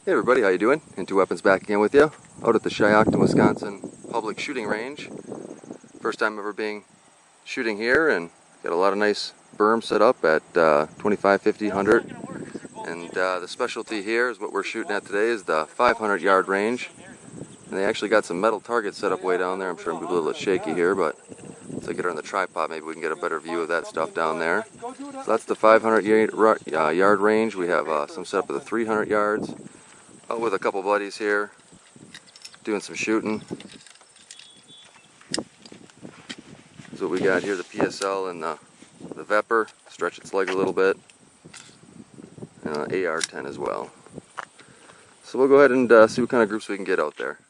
Hey everybody, how you doing? IntoWeapons back again with you, out at the Shiocton, Wisconsin public shooting range. First time ever being shooting here, and got a lot of nice berm set up at 25, 50, 100. And the specialty here is what we're shooting at today is the 500 yard range. And they actually got some metal targets set up way down there. I'm sure I'm a little bit shaky here, but once I get her on the tripod, maybe we can get a better view of that stuff down there. So that's the 500 yard range. We have some set up at the 300 yards. Out with a couple buddies here, doing some shooting. So what we got here, the PSL and the VEPR, stretch its leg a little bit, and AR-10 as well. So we'll go ahead and see what kind of groups we can get out there.